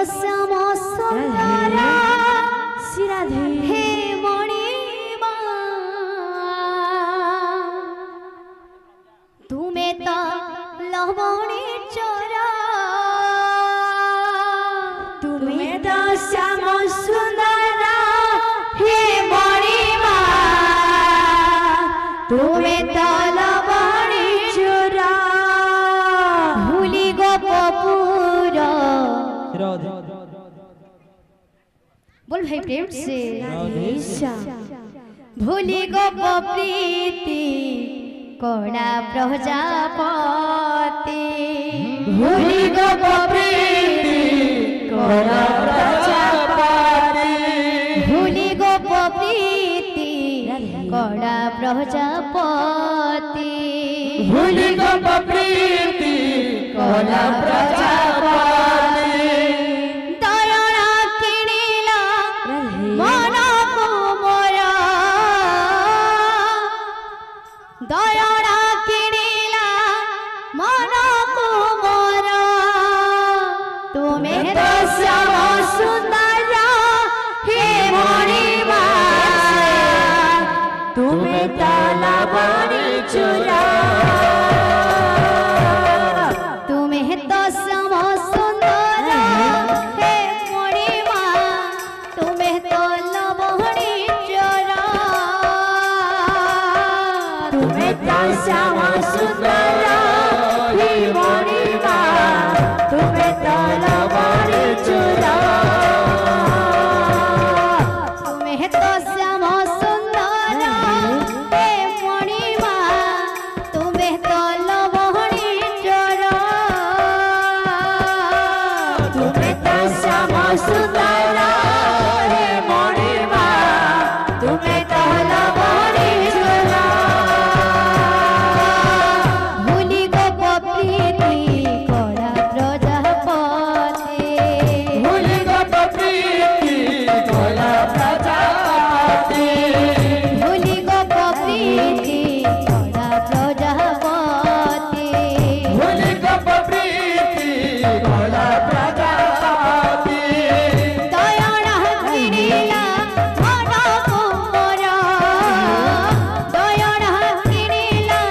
श्याम सुंदर राधे हे मणिमा तुम्हें तो लवणी चोरा तुम्हें तो श्याम सुंदर हे मणिमा तुम्हें तो लवणी चोरा भूली गोपपुर बोल भाई प्रेम से भूली गोप प्रीति कोड़ा प्रजापति भूली गोप प्रीति कोड़ा प्रजापति भूली गोप प्रीति कोड़ा प्रजापति भूली गोप प्रीति कोड़ा प्रजापति दयना किणिला मन को मोरा दयना किणिला मन को मोरा तुम्हें तो श्याम सुंदर हे मणिमा तुम्हें तो लवणी चोरा तुम्हें तो श्याम सुंदर हे मणिमा तुम्हें तो लवणी चोरा तुम्हें तो श्याम सुंदर हे मणिमा तुम्हें तो लवणी चोरा तुम्हें तो श्याम सुंदर हे मणिमा तुम्हें तो लवणी चोरा तुम्हें तो श्याम सुंदर हे मणिमा तुम्हें तो लवणी चोरा भूली गोप प्रीति कोड़ा प्रजापति भूली गोप प्रीति कोड़ा प्रजापति भूली गोप प्रीति कोड़ा प्रजापति भूली गोप प्रीति कोड़ा प्रजापति दयना किणिला मन को मोरा दयना किणिला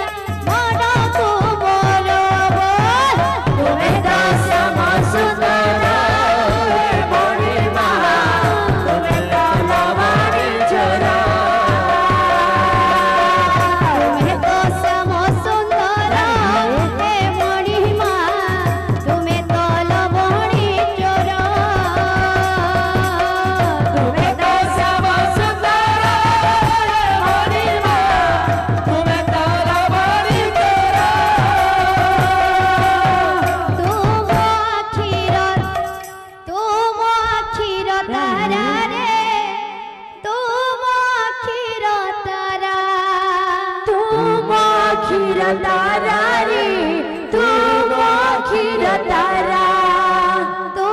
मन को मोरा तुम्हें तो श्याम सुंदर हे मणिमा तुम्हें तो लवणी चोरा तुम्हें तो श्याम सुंदर हे मणिमा तुम्हें तो लवणी चोरा तुम्हें तो श्याम सुंदर हे मणिमा तुम्हें तो लवणी चोरा तुम अखिर तारा रे तुम अखिर तारा तुम अखिर तारा रे तुम अखिर तारा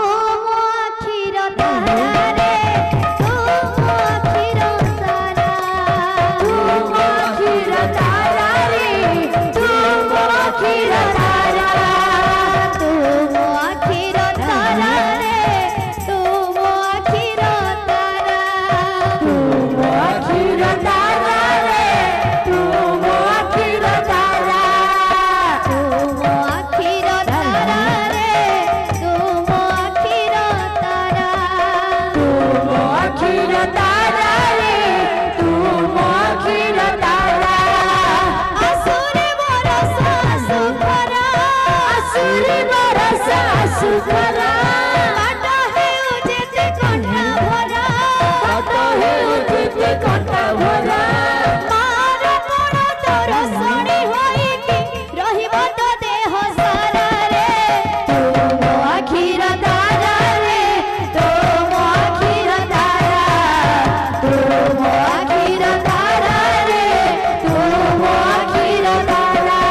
तुम अखिर तारा रे तुम अखिर तारा तुम अखिर तारा रे तुम अखिर तारा तुम अखिर तारा रे तुम अखिर तारा तुम अखिर तारा रे तुम अखिर तारा तुम अखिर तारा रे तुम अखिर तारा तुम अखिर तारा रे तुम अखिर तारा असुरे बरसा सुखरा असुरी बरसा सुखरा काट हेउ जेते कंठा भरा काट हेउ जेते कंठा भरा मार कोण तोर सणी होई कि रहिब तो देह सारा रे तुम अखिर तारा रे तुम अखिर तारा तुम अखिर तारा रे तुम अखिर तारा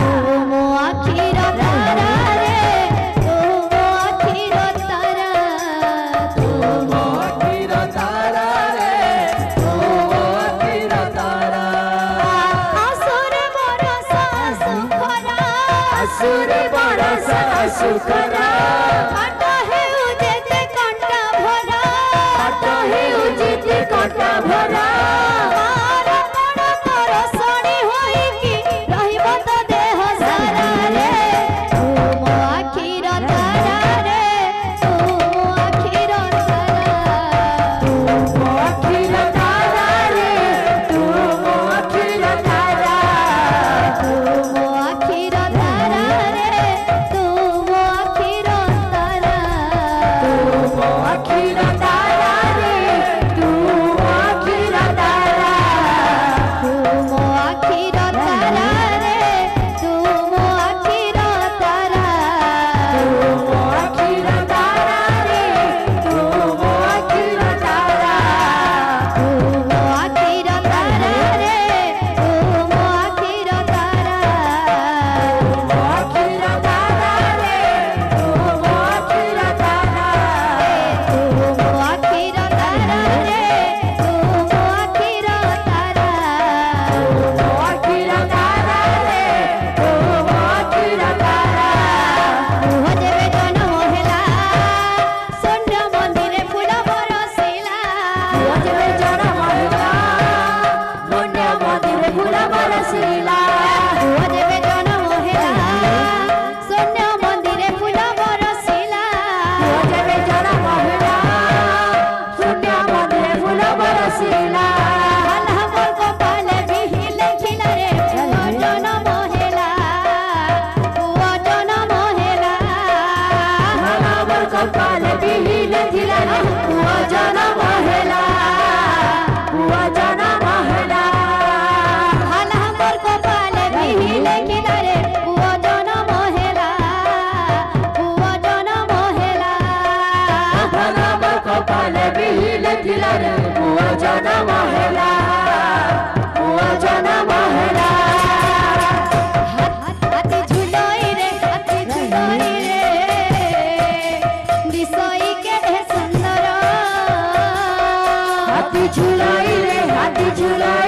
तुम अखिर तारा रे तुम अखिर तारा तुम अखिर तारा रे तुम अखिर तारा असुरे बरसा सुखरा असुरी बरसा सुखरा काट हेउ रे पुआ जनम हेला पुआ जनम हेला हाथी झुलोई रे दिसोई के ढे सुंदर हाथी झुलाई रे हाथी झुलाई